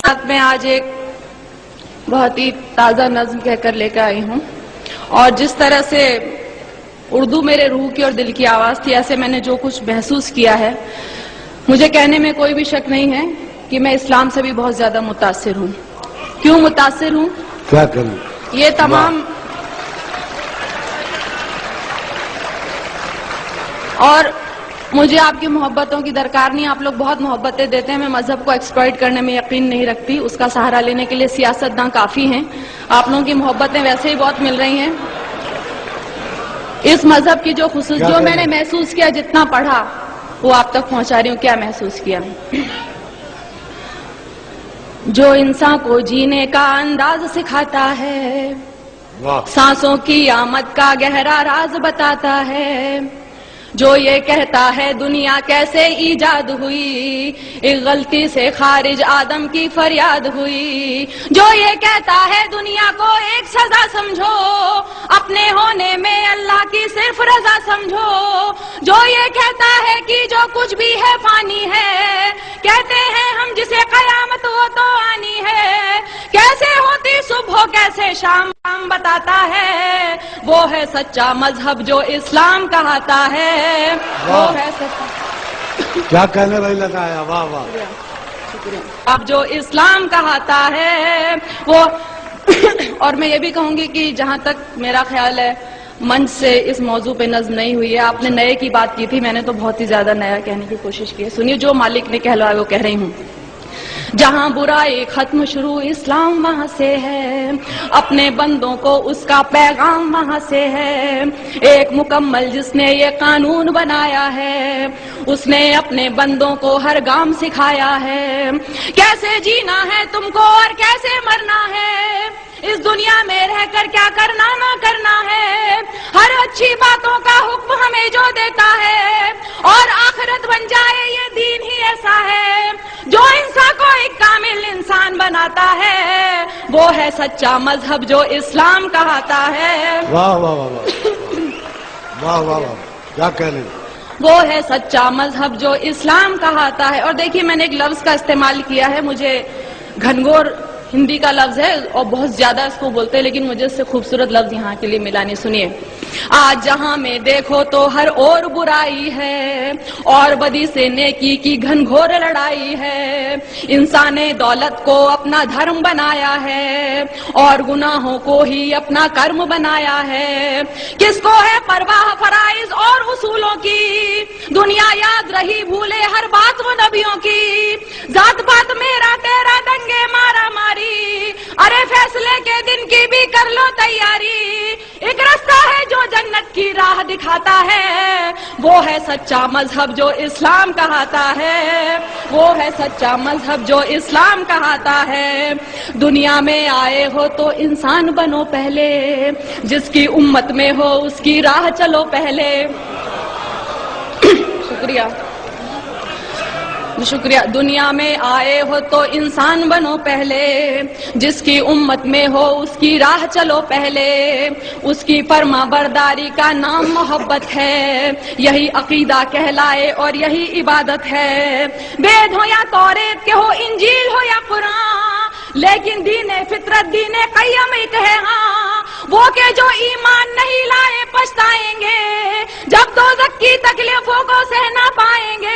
साथ में आज एक बहुत ही ताज़ा नज़्म कहकर लेकर आई हूँ, और जिस तरह से उर्दू मेरे रूह की और दिल की आवाज़ थी, ऐसे मैंने जो कुछ महसूस किया है, मुझे कहने में कोई भी शक नहीं है कि मैं इस्लाम से भी बहुत ज़्यादा मुतासिर हूँ। क्यों मुतासिर हूँ? क्या करूँ? ये तमाम और मुझे आपकी मोहब्बतों की दरकार नहीं। आप लोग बहुत मोहब्बतें देते हैं, मैं मजहब को एक्सप्लॉइट करने में यकीन नहीं रखती। उसका सहारा लेने के लिए सियासतदान काफी हैं। आप लोगों की मोहब्बतें वैसे ही बहुत मिल रही हैं। इस मजहब की जो मैंने महसूस किया, जितना पढ़ा वो आप तक पहुंचा रही हूँ। क्या महसूस किया? जो इंसान को जीने का अंदाज सिखाता है, सांसों की आमद का गहरा राज बताता है, जो ये कहता है दुनिया कैसे ईजाद हुई, एक गलती से खारिज आदम की फरियाद हुई, जो ये कहता है दुनिया को एक सजा समझो, अपने होने में अल्लाह की सिर्फ रजा समझो, जो ये कहता है कि जो कुछ भी है फानी है, कहते हैं हम जिसे कयामत वो तो आनी है, कैसे होती सुबह कैसे शाम बताता है, वो है सच्चा मजहब जो इस्लाम कहता है, वो है सच्चा। क्या कहने भाई लगाया, वाह वाह, शुक्रिया। अब जो इस्लाम कहता है वो और मैं ये भी कहूंगी कि जहां तक मेरा ख्याल है, मंच से इस मौजू पे नज़्म नहीं हुई है। आपने नए की बात की थी, मैंने तो बहुत ही ज्यादा नया कहने की कोशिश की है। सुनिए, जो मालिक ने कहलवाया वो कह रही हूँ। जहां बुराई खत्म शुरू इस्लाम वहां से है, अपने बंदों को उसका पैगाम वहां से है, एक मुकम्मल जिसने ये कानून बनाया है, उसने अपने बंदों को हर गाम सिखाया है, कैसे जीना है तुमको और कैसे मरना है, इस दुनिया में रहकर क्या करना ना करना है, हर अच्छी बातों का हुक्म हमें जो देता है, और आखिरत बन जाए ये दीन ही ऐसा है, जो इंसान को एक कामिल इंसान बनाता है, वो है सच्चा मजहब जो इस्लाम कहता है। वाह वाह वाह वाह वाह वाह, क्या कहने, वो है सच्चा मजहब जो इस्लाम कहता है। और देखिए, मैंने एक लफ्ज का इस्तेमाल किया है, मुझे घनघोर हिंदी का लफ्ज है और बहुत ज्यादा इसको बोलते हैं, लेकिन मुझे इससे खूबसूरत लफ्ज यहाँ के लिए मिला नहीं। सुनिए, आज जहां में देखो तो हर और बुराई है, और बदी से नेकी की घनघोर लड़ाई है, इंसान ने दौलत को अपना धर्म बनाया है, और गुनाहों को ही अपना कर्म बनाया है, किसको है परवाह फराइज और उसूलों की, दुनिया याद रही भूले हर बात वो नबियों की, जात पात मेरा तेरा दंगे मारा मारी, अरे फैसले के दिन की भी कर लो तैयारी, एक रास्ता है जो जन्नत की राह दिखाता है, वो है सच्चा मजहब जो इस्लाम कहता है, वो है सच्चा मजहब जो इस्लाम कहता है। दुनिया में आए हो तो इंसान बनो पहले, जिसकी उम्मत में हो उसकी राह चलो पहले। शुक्रिया शुक्रिया। दुनिया में आए हो तो इंसान बनो पहले, जिसकी उम्मत में हो उसकी राह चलो पहले, उसकी फर्मा बरदारी का नाम मोहब्बत है, यही अकीदा कहलाए और यही इबादत है, वेद हो या तौरेत के हो, इंजील हो या कुरान, लेकिन दीने फितरत दीने क़य्यम एक है हाँ, वो के जो ईमान नहीं लाए पछताएंगे, जब दोज़ख की तकलीफों को सहना पाएंगे,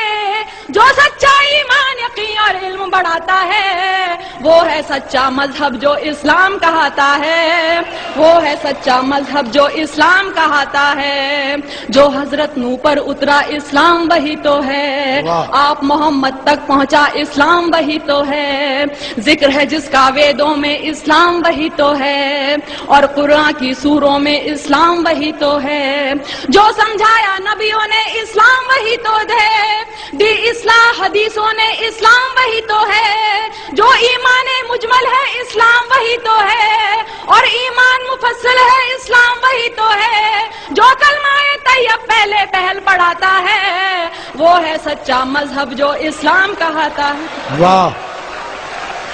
जो सच्चा ईमान यकीन और इल्म बढ़ाता है, वो है सच्चा मजहब जो इस्लाम कहता है, वो है सच्चा मजहब जो इस्लाम कहता है, जो हजरत नूह पर उतरा इस्लाम वही तो है, आप मोहम्मद तक पहुंचा इस्लाम वही तो है, जिक्र है जिसका वेदों में इस्लाम वही तो है, और कुरान की सूरों में इस्लाम वही तो है, जो समझाया नबियों ने इस्लाम वही तो है, दी इस्लाह हदीसों ने इस्लाम वही तो है, जो ईमान मुजमल है इस्लाम वही तो है, और ईमान मुफस्सल है इस्लाम वही तो है, जो कलमाए तैयब पहले पहल पढ़ाता है, वो है सच्चा मजहब जो इस्लाम कहता है। वाह,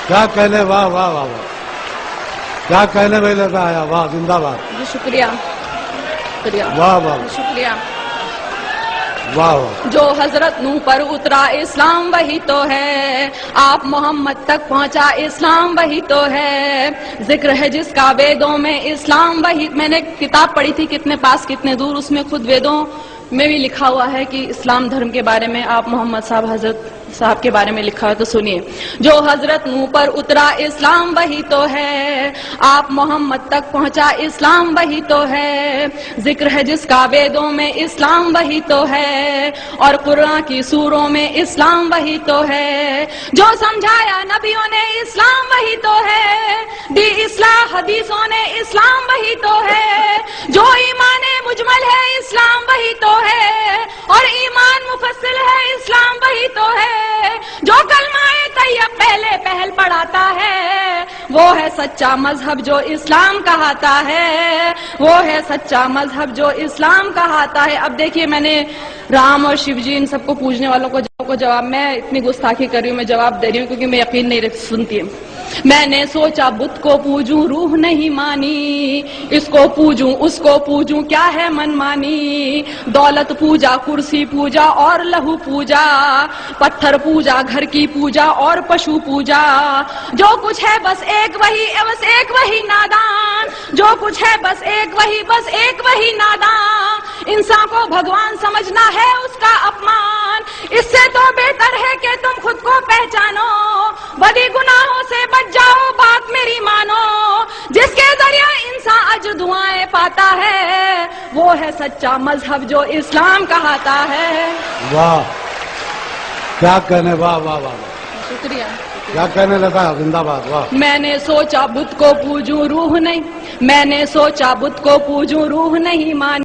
क्या कहने, वाह वाह वाह वाह, क्या कहने में लगा आया, वाह, जिंदाबाद। जी शुक्रिया, शुक्रिया, वाह वाह, शुक्रिया। واہ واہ جو حضرت نوح پر اترا اسلام وہی تو ہے، آپ محمد تک پہنچا اسلام وہی تو ہے، ذکر ہے جس کا ویدوں میں اسلام وہی. میں نے کتاب پڑھی تھی کتنے پاس کتنے دور، اس میں خود ویدوں میں بھی لکھا ہوا ہے کہ اسلام دھرم کے بارے میں آپ محمد صاحب حضرت صاحب کے بارے میں لکھا ہے. تو سنیے. جو حضرت نوح پر اترا اسلام وہی تو ہے، آپ محمد تک پہنچا اسلام وہی تو ہے، ذکر ہے جس کا ویدوں میں اسلام وہی تو ہے، اور قرآن کی سوروں میں اسلام وہی تو ہے، جو سمجھایا نبیوں نے اسلام وہی تو ہے، دی اصلاح حدیثوں نے اسلام وہی تو ہے، جو ایمان مجمل ہے اسلام وہی تو ہے، اور ایمان مفصل ہے اسلام وہی تو ہے، جو کلمہ طیب پہلے پہل پڑھاتا ہے، وہ ہے سچا مذہب جو اسلام کہاتا ہے، وہ ہے سچا مذہب جو اسلام کہاتا ہے. اب دیکھیے میں نے رام اور شیو جی ان سب کو پوجنے والوں کو جواب، میں اتنی گستاخی کر رہی ہوں، میں جواب دے رہی ہوں کیونکہ میں یقین نہیں سنتی. میں نے سوچا بت کو پوجوں روح نہیں مانی، اس کو پوجوں اس کو پوجوں کیا ہے من مانی، دولت پوجا کرسی پوجا اور لہو پوجا، پتھر پوجا گھر کی پوجا اور پشو پوجا، جو کچھ ہے بس ایک وہی نادان، جو کچھ ہے بس ایک وہی نادان، انسان کو بھگوان سمجھنا ہے اس کا اپمان، اس سے تو بہتر ہے کہ تم خود کو پہچانو، بدی گناہوں سے بچ جاؤ بات میری مانو، جس کے ذریعہ انسان اجر دعائیں پاتا ہے، وہ ہے سچا مذہب جو اسلام کہاتا ہے. واہ کیا کہنے، واہ واہ واہ شکریہ. کیا کہنے لگا، زندہ باد. واہ. میں نے سوچا بت کو پوجوں روح نہیں، میں نے سوچا بت کو پوجوں روح نہیں مانی.